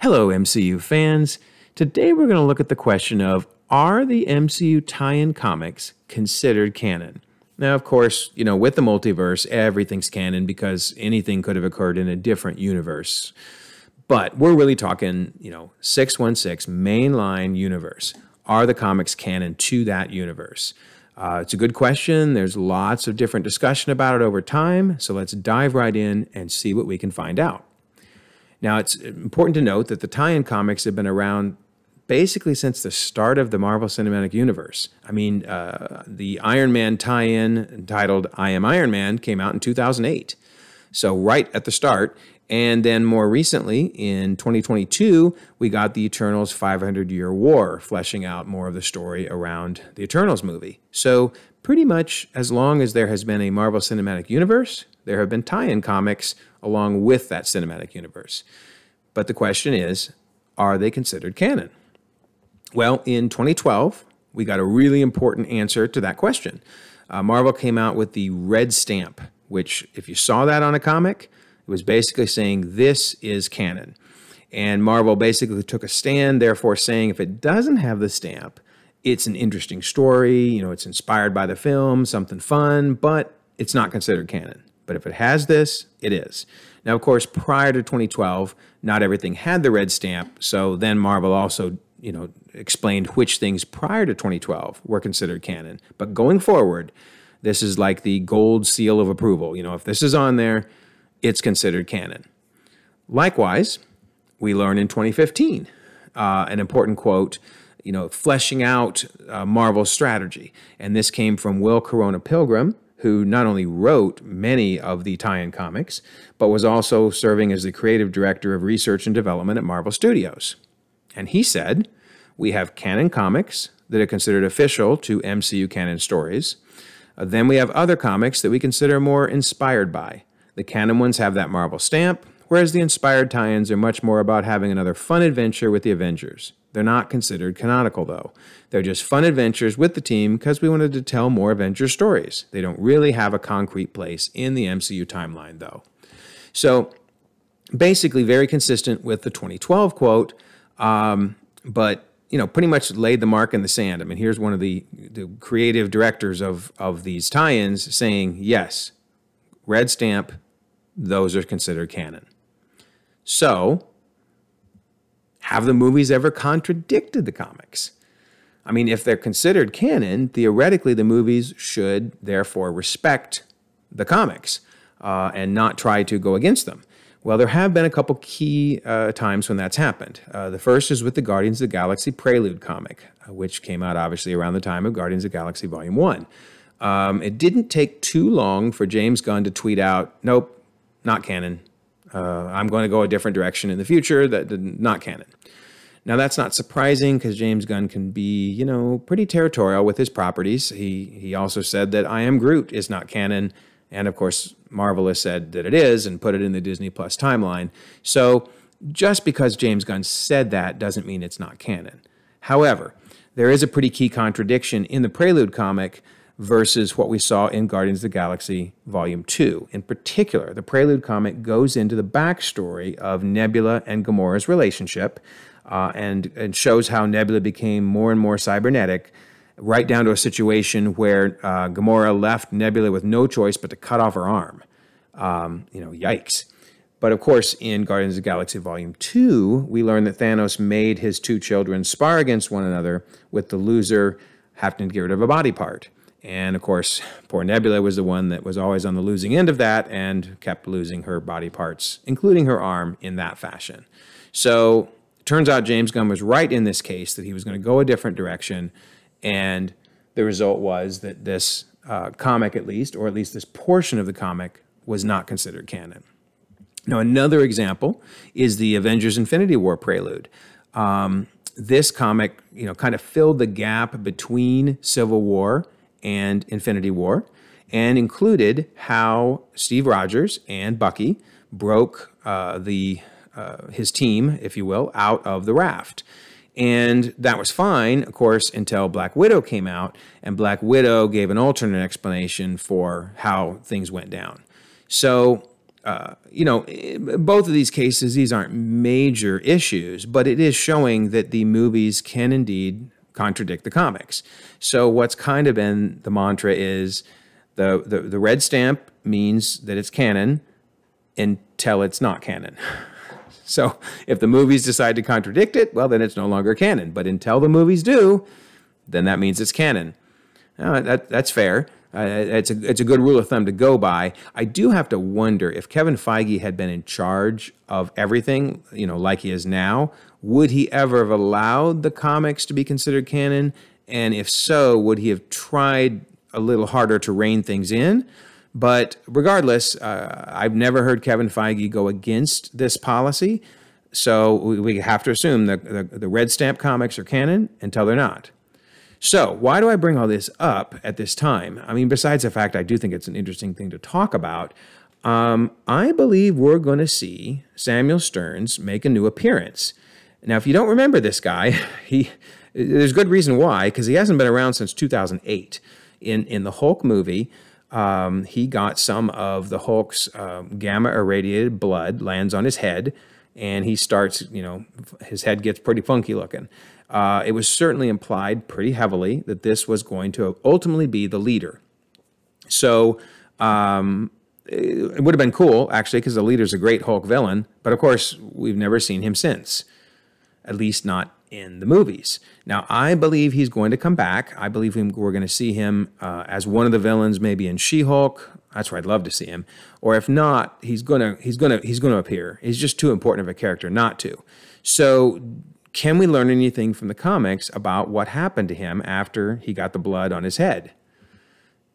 Hello, MCU fans. Today we're going to look at the question of, are the MCU tie-in comics considered canon? Now, of course, with the multiverse, everything's canon because anything could have occurred in a different universe. But we're really talking, 616 mainline universe. Are the comics canon to that universe? It's a good question. There's lots of different discussion about it over time. So let's dive right in and see what we can find out. Now, it's important to note that the tie-in comics have been around basically since the start of the Marvel Cinematic Universe. I mean, the Iron Man tie-in entitled I Am Iron Man came out in 2008. So right at the start. And then more recently, in 2022, we got the Eternals 500-Year War, fleshing out more of the story around the Eternals movie. So pretty much as long as there has been a Marvel Cinematic Universe, there have been tie-in comics along with that cinematic universe. But the question is, are they considered canon? Well, in 2012, we got a really important answer to that question. Marvel came out with the red stamp, which if you saw that on a comic, it was basically saying this is canon. And Marvel basically took a stand, therefore saying if it doesn't have the stamp, it's an interesting story, it's inspired by the film, something fun, but it's not considered canon. But if it has this, it is. Now, of course, prior to 2012, not everything had the red stamp. So then Marvel also, explained which things prior to 2012 were considered canon. But going forward, this is like the gold seal of approval. If this is on there, it's considered canon. Likewise, we learned in 2015 an important quote, fleshing out Marvel's strategy. And this came from Will Corona-Pilgrim, who not only wrote many of the tie-in comics, but was also serving as the creative director of research and development at Marvel Studios. And he said, we have canon comics that are considered official to MCU canon stories. Then we have other comics that we consider more inspired by. The canon ones have that Marvel stamp, whereas the inspired tie-ins are much more about having another fun adventure with the Avengers. They're not considered canonical, though. They're just fun adventures with the team because we wanted to tell more Avengers stories. They don't really have a concrete place in the MCU timeline, though. So basically very consistent with the 2012 quote, but pretty much laid the mark in the sand. I mean, here's one of the creative directors of these tie-ins saying, yes, red stamp, those are considered canon. So, have the movies ever contradicted the comics? I mean, if they're considered canon, theoretically the movies should therefore respect the comics and not try to go against them. Well, there have been a couple key times when that's happened. The first is with the Guardians of the Galaxy Prelude comic, which came out obviously around the time of Guardians of the Galaxy Volume 1. It didn't take too long for James Gunn to tweet out, nope, not canon. I'm going to go a different direction in the future, not canon. Now, that's not surprising because James Gunn can be, pretty territorial with his properties. He also said that I Am Groot is not canon. And, of course, Marvel has said that it is and put it in the Disney Plus timeline. So just because James Gunn said that doesn't mean it's not canon. However, there is a pretty key contradiction in the Prelude comic versus what we saw in Guardians of the Galaxy Volume 2. In particular, the Prelude comic goes into the backstory of Nebula and Gamora's relationship and shows how Nebula became more and more cybernetic, right down to a situation where Gamora left Nebula with no choice but to cut off her arm. Yikes. But of course, in Guardians of the Galaxy Volume 2, we learn that Thanos made his two children spar against one another, with the loser having to get rid of a body part. And of course, poor Nebula was the one that was always on the losing end of that and kept losing her body parts, including her arm, in that fashion. So it turns out James Gunn was right in this case, that he was going to go a different direction. And the result was that this comic, at least, or at least this portion of the comic, was not considered canon. Now, another example is the Avengers Infinity War Prelude. This comic, kind of filled the gap between Civil War and Infinity War, and included how Steve Rogers and Bucky broke his team, if you will, out of the raft. And that was fine, of course, until Black Widow came out, and Black Widow gave an alternate explanation for how things went down. So both of these cases, these aren't major issues, but it is showing that the movies can indeed contradict the comics. So what's kind of been the mantra is the red stamp means that it's canon until it's not canon. So if the movies decide to contradict it, well, then it's no longer canon. But until the movies do, then that means it's canon. That's fair. It's a good rule of thumb to go by. I do have to wonder if Kevin Feige had been in charge of everything, like he is now, would he ever have allowed the comics to be considered canon? And if so, would he have tried a little harder to rein things in? But regardless, I've never heard Kevin Feige go against this policy. So we have to assume that the red stamp comics are canon until they're not. So why do I bring all this up at this time? I mean, besides the fact I do think it's an interesting thing to talk about, I believe we're going to see Samuel Stearns make a new appearance. Now, if you don't remember this guy, there's good reason why, because he hasn't been around since 2008. In the Hulk movie, he got some of the Hulk's gamma-irradiated blood, lands on his head, and he starts, his head gets pretty funky looking. It was certainly implied pretty heavily that this was going to ultimately be the leader. So it would have been cool, actually, because the leader's a great Hulk villain, but of course, we've never seen him since, at least not in the movies. Now, I believe he's going to come back. I believe we're going to see him as one of the villains, maybe in She-Hulk. That's where I'd love to see him. Or if not, he's going to appear. He's just too important of a character not to. So, can we learn anything from the comics about what happened to him after he got the blood on his head?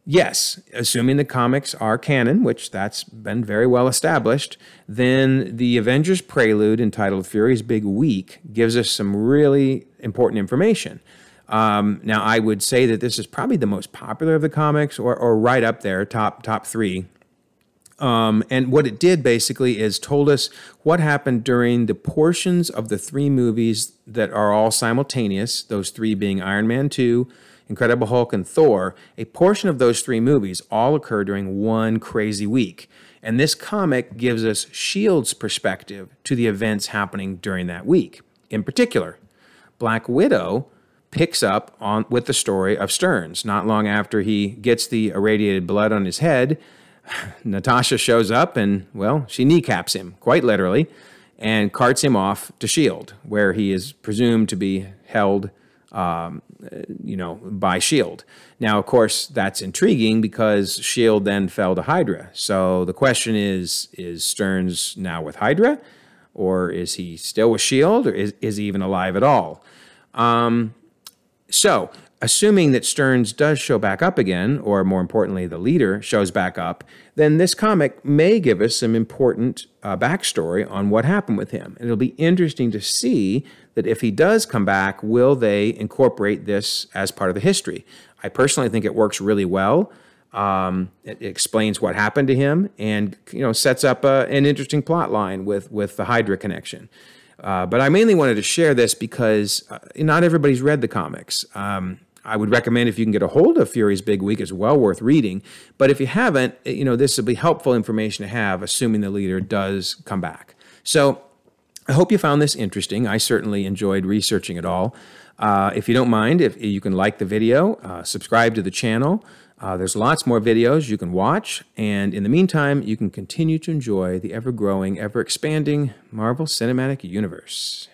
Yes, assuming the comics are canon, which that's been very well established, then the Avengers prelude entitled Fury's Big Week gives us some really important information. Now, I would say that this is probably the most popular of the comics, or right up there, top three. And what it did basically is told us what happened during the portions of the three movies that are all simultaneous, those three being Iron Man 2, Incredible Hulk, and Thor. A portion of those three movies all occur during one crazy week. And this comic gives us S.H.I.E.L.D.'s perspective to the events happening during that week. In particular, Black Widow picks up with the story of Stearns. Not long after he gets the irradiated blood on his head, Natasha shows up and, well, she kneecaps him, quite literally, and carts him off to S.H.I.E.L.D., where he is presumed to be held by S.H.I.E.L.D. Now, of course, that's intriguing because S.H.I.E.L.D. then fell to Hydra. So the question is Stearns now with Hydra? Or is he still with S.H.I.E.L.D.? Or is he even alive at all? So, assuming that Stearns does show back up again, or more importantly, the leader shows back up, then this comic may give us some important backstory on what happened with him. And it'll be interesting to see that if he does come back, will they incorporate this as part of the history? I personally think it works really well. It explains what happened to him and sets up an interesting plot line with the Hydra connection. But I mainly wanted to share this because not everybody's read the comics. I would recommend if you can get a hold of Fury's Big Week, it's well worth reading. But if you haven't, this will be helpful information to have, assuming the leader does come back. So I hope you found this interesting. I certainly enjoyed researching it all. If you don't mind, if you can like the video, subscribe to the channel. There's lots more videos you can watch. And in the meantime, you can continue to enjoy the ever-growing, ever-expanding Marvel Cinematic Universe.